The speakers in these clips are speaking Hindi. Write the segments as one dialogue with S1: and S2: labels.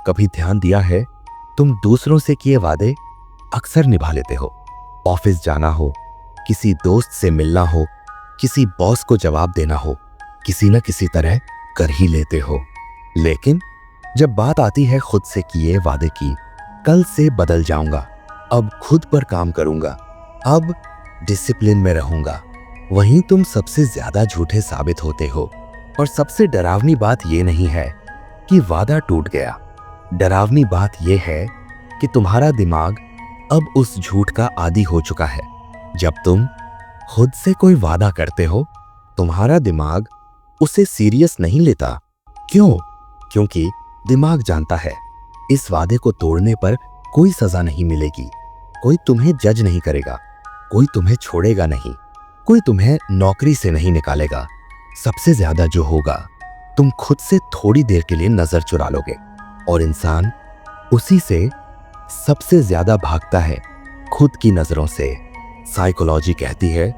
S1: कभी ध्यान दिया है, तुम दूसरों से किए वादे अक्सर निभा लेते हो। ऑफिस जाना हो, किसी दोस्त से मिलना हो, किसी बॉस को जवाब देना हो, किसी न किसी तरह कर ही लेते हो। लेकिन जब बात आती है खुद से किए वादे की, कल से बदल जाऊंगा, अब खुद पर काम करूंगा, अब डिसिप्लिन में रहूंगा, वहीं तुम सबसे ज्यादा झूठे साबित होते हो। और सबसे डरावनी बात यह नहीं है कि वादा टूट गया, डरावनी बात यह है कि तुम्हारा दिमाग अब उस झूठ का आदी हो चुका है। जब तुम खुद से कोई वादा करते हो, तुम्हारा दिमाग उसे सीरियस नहीं लेता। क्यों? क्योंकि दिमाग जानता है इस वादे को तोड़ने पर कोई सजा नहीं मिलेगी, कोई तुम्हें जज नहीं करेगा, कोई तुम्हें छोड़ेगा नहीं, कोई तुम्हें नौकरी से नहीं निकालेगा। सबसे ज्यादा जो होगा, तुम खुद से थोड़ी देर के लिए नजर चुरा लोगे, और इंसान उसी से सबसे ज्यादा भागता है, खुद की नजरों से। साइकोलॉजी कहती है,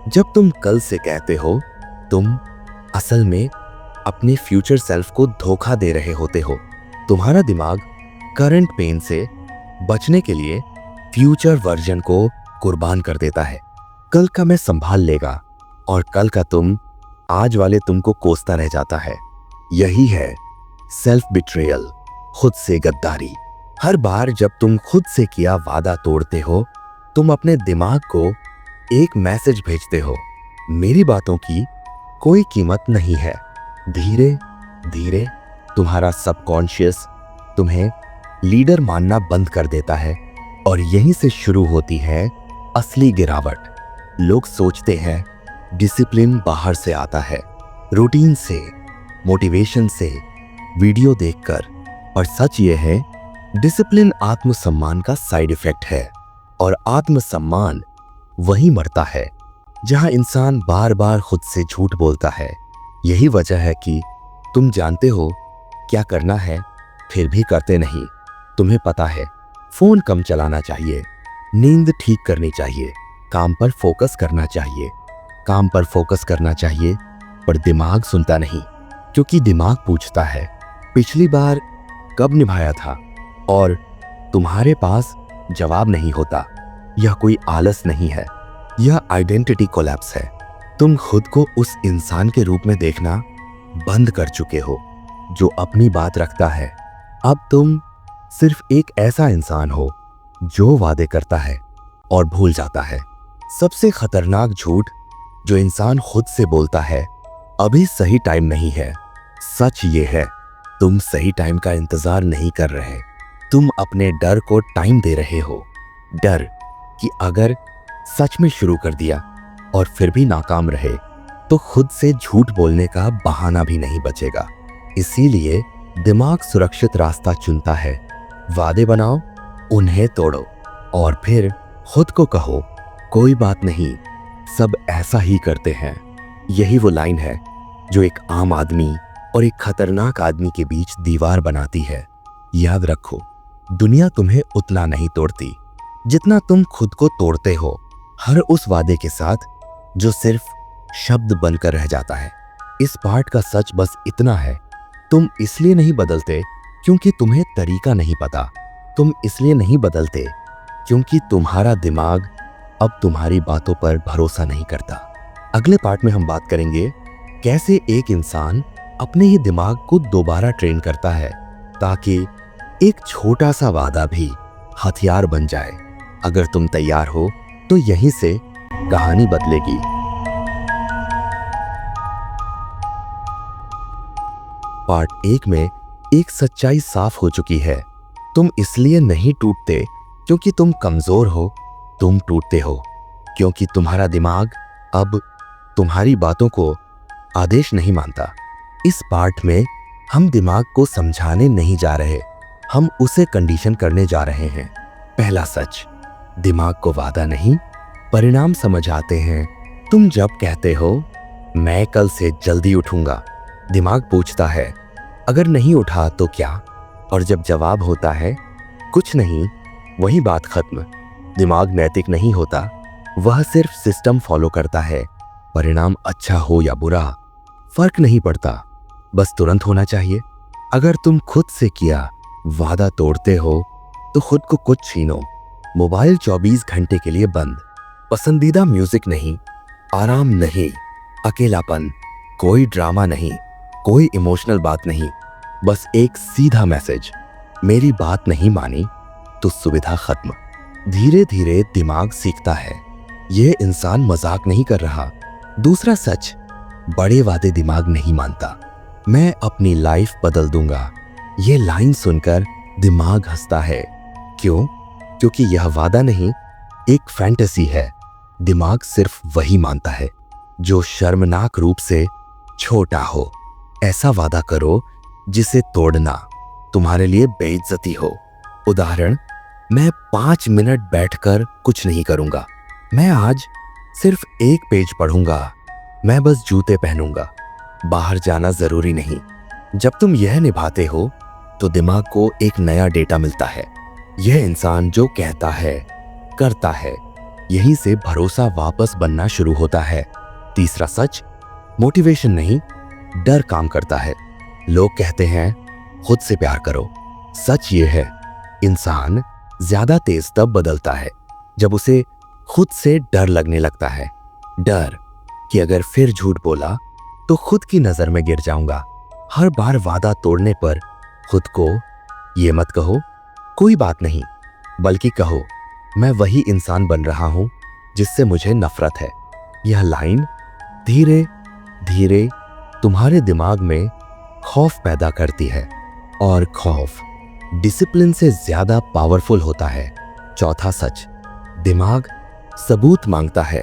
S1: जब तुम कल से कहते हो, तुम असल में अपने फ्यूचर सेल्फ को धोखा दे रहे होते हो। तुम्हारा दिमाग करंट पेन से बचने के लिए फ्यूचर वर्जन को कुर्बान कर देता है। कल का मैं संभाल लेगा, और कल का तुम आज वाले तुमको कोसता रह जाता है। यही है सेल्फ बिट्रेयल, खुद से गद्दारी। हर बार जब तुम खुद से किया वादा तोड़ते हो, तुम अपने दिमाग को एक मैसेज भेजते हो, मेरी बातों की कोई कीमत नहीं है। धीरे धीरे तुम्हारा सबकॉन्शियस तुम्हें लीडर मानना बंद कर देता है, और यहीं से शुरू होती है असली गिरावट। लोग सोचते हैं डिसिप्लिन बाहर से आता है, रूटीन से, मोटिवेशन से, वीडियो देखकर, और सच ये है डिसिप्लिन आत्मसम्मान का साइड इफेक्ट है। और आत्मसम्मान वहीं मरता है जहां इंसान बार बार खुद से झूठ बोलता है। यही वजह है कि तुम जानते हो क्या करना है, फिर भी करते नहीं। तुम्हें पता है फोन कम चलाना चाहिए, नींद ठीक करनी चाहिए, काम पर फोकस करना चाहिए, काम पर फोकस करना चाहिए, पर दिमाग सुनता नहीं, क्योंकि दिमाग पूछता है पिछली बार कब निभाया था, और तुम्हारे पास जवाब नहीं होता। यह कोई आलस नहीं है, यह आइडेंटिटी कोलैप्स है। तुम खुद को उस इंसान के रूप में देखना बंद कर चुके हो जो अपनी बात रखता है। अब तुम सिर्फ एक ऐसा इंसान हो जो वादे करता है और भूल जाता है। सबसे खतरनाक झूठ जो इंसान खुद से बोलता है, अभी सही टाइम नहीं है। सच ये है, तुम सही टाइम का इंतजार नहीं कर रहे, तुम अपने डर को टाइम दे रहे हो। डर कि अगर सच में शुरू कर दिया और फिर भी नाकाम रहे, तो खुद से झूठ बोलने का बहाना भी नहीं बचेगा। इसीलिए दिमाग सुरक्षित रास्ता चुनता है। वादे बनाओ, उन्हें तोड़ो, और फिर खुद को कहो कोई बात नहीं, सब ऐसा ही करते हैं। यही वो लाइन है जो एक आम आदमी और एक खतरनाक आदमी के बीच दीवार बनाती है। याद रखो, दुनिया तुम्हें उतना नहीं तोड़ती जितना तुम खुद को तोड़ते हो, हर उस वादे के साथ जो सिर्फ शब्द बनकर रह जाता है। इस पार्ट का सच बस इतना है, तुम इसलिए नहीं बदलते क्योंकि तुम्हें तरीका नहीं पता, तुम इसलिए नहीं बदलते क्योंकि तुम्हारा दिमाग अब तुम्हारी बातों पर भरोसा नहीं करता। अगले पार्ट में हम बात करेंगे कैसे एक इंसान अपने ही दिमाग को दोबारा ट्रेन करता है ताकि एक छोटा सा वादा भी हथियार बन जाए। अगर तुम तैयार हो तो यहीं से कहानी बदलेगी। पार्ट 1 में एक सच्चाई साफ हो चुकी है। तुम इसलिए नहीं टूटते क्योंकि तुम कमजोर हो, तुम टूटते हो क्योंकि तुम्हारा दिमाग अब तुम्हारी बातों को आदेश नहीं मानता। इस पार्ट में हम दिमाग को समझाने नहीं जा रहे, हम उसे कंडीशन करने जा रहे हैं। पहला सच, दिमाग को वादा नहीं परिणाम समझ आते हैं। तुम जब कहते हो मैं कल से जल्दी उठूंगा, दिमाग पूछता है अगर नहीं उठा तो क्या, और जब जवाब होता है कुछ नहीं, वही बात खत्म। दिमाग नैतिक नहीं होता, वह सिर्फ सिस्टम फॉलो करता है। परिणाम अच्छा हो या बुरा फर्क नहीं पड़ता, बस तुरंत होना चाहिए। अगर तुम खुद से किया वादा तोड़ते हो तो खुद को कुछ छीनो। मोबाइल 24 घंटे के लिए बंद। पसंदीदा म्यूजिक नहीं, आराम नहीं, अकेलापन, कोई ड्रामा नहीं, कोई इमोशनल बात नहीं, बस एक सीधा मैसेज, मेरी बात नहीं मानी तो सुविधा खत्म। धीरे धीरे दिमाग सीखता है यह इंसान मजाक नहीं कर रहा। दूसरा सच, बड़े वादे दिमाग नहीं मानता। मैं अपनी लाइफ बदल दूंगा, ये लाइन सुनकर दिमाग हंसता है। क्यों? क्योंकि यह वादा नहीं, एक फैंटेसी है। दिमाग सिर्फ वही मानता है जो शर्मनाक रूप से छोटा हो। ऐसा वादा करो जिसे तोड़ना तुम्हारे लिए बेइज्जती हो। उदाहरण, मैं 5 मिनट बैठकर कुछ नहीं करूंगा, मैं आज सिर्फ एक पेज पढ़ूंगा, मैं बस जूते पहनूंगा, बाहर जाना जरूरी नहीं। जब तुम यह निभाते हो तो दिमाग को एक नया डेटा मिलता है। यह इंसान जो कहता है करता है, यहीं से भरोसा वापस बनना शुरू होता है। तीसरा सच, मोटिवेशन नहीं, डर काम करता है। लोग कहते हैं खुद से प्यार करो। सच ये है, इंसान ज्यादा तेज तब बदलता है जब उसे खुद से डर लगने लगता है। डर कि अगर फिर झूठ बोला तो खुद की नजर में गिर जाऊंगा। हर बार वादा तोड़ने पर खुद को ये मत कहो कोई बात नहीं, बल्कि कहो मैं वही इंसान बन रहा हूं जिससे मुझे नफरत है। यह लाइन धीरे धीरे तुम्हारे दिमाग में खौफ पैदा करती है, और खौफ डिसिप्लिन से ज्यादा पावरफुल होता है। चौथा सच, दिमाग सबूत मांगता है।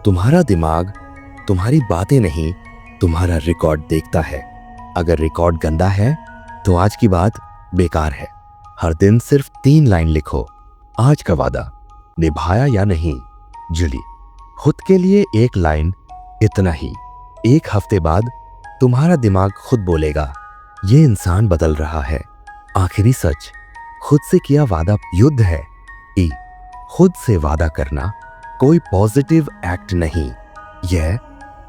S1: तुम्हारा दिमाग तुम्हारी बातें नहीं, तुम्हारा रिकॉर्ड देखता है। अगर रिकॉर्ड गंदा है तो आज की बात बेकार है। हर दिन सिर्फ 3 लाइन लिखो, आज का वादा निभाया या नहीं। जुली, खुद के लिए 1 लाइन, इतना ही। 1 हफ्ते बाद तुम्हारा दिमाग खुद बोलेगा ये इंसान बदल रहा है। आखिरी सच, खुद से किया वादा युद्ध है। खुद से वादा करना कोई पॉजिटिव एक्ट नहीं, यह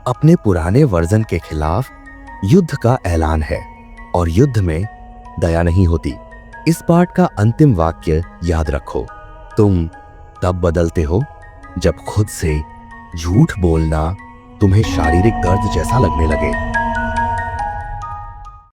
S1: अपने पुराने वर्जन के खिलाफ युद्ध का ऐलान है। और युद्ध में दया नहीं होती। इस पाठ का अंतिम वाक्य याद रखो, तुम तब बदलते हो जब खुद से झूठ बोलना तुम्हें शारीरिक दर्द जैसा लगने लगे।